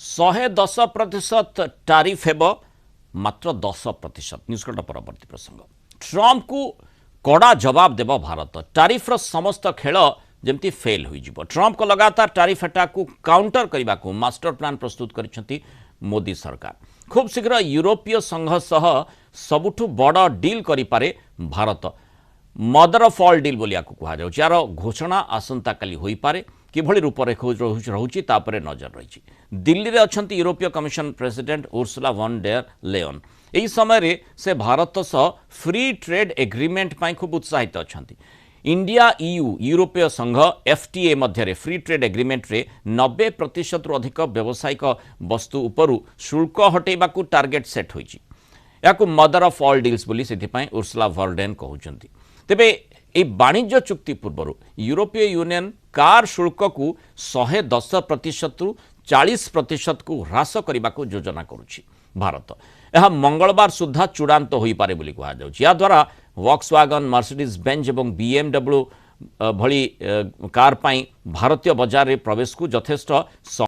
110% tariff हेब मात्र 10%। न्यूजकट परवर्ती प्रसंग ट्रम्प को कड़ा जवाब देव भारत। टारिफ्र समस्त खेल जमती फेल हो ट्रम्प को लगातार टारिफ अटैक को काउंटर करने को मास्टर प्लान प्रस्तुत कर मोदी सरकार। खूब शीघ्र यूरोपीय संघ सह सबुठु बड़ डील करिपारे भारत। मदर ऑफ ऑल डील बोलिया कहुযাচ্ছে। यार घोषणा आसंता काली होई पारे किभଳି रूपरेख रहुछि तापरे नजर रही। दिल्ली रे अछंती यूरोपीय commission president Ursula von der Leyen. एही समय रे से भारत सह फ्री ट्रेड एग्रीमेंट पाई खूब उत्साहित अछंती। इंडिया ईयू यूरोपीय संघ एफटीए मध्य फ्री ट्रेड एग्रीमेंट रे 90% रु अधिक व्यावसायिक वस्तु उपरु शुल्क हटेबाकू टार्गेट सेट होईछि। याकू मदर ऑफ ऑल डील्स बोली सेथिपाई उर्सुला वॉन कहउछंती। तेबे ए वाणिज्य चुक्ति पूर्व यूरोपीय यूनियन कार शुल्क को 110% रु 40% को ह्रास करने को योजना करुछि भारत। यह मंगलवार सुधा चूड़ांत हो पारे बोली कहुযাচ্ছে। या द्वारा वॉक्सवैगन मर्सिडीज बेंज और बीएमडब्ल्यू भली कार पाई भारतीय बाजार रे प्रवेश को यथेष्ट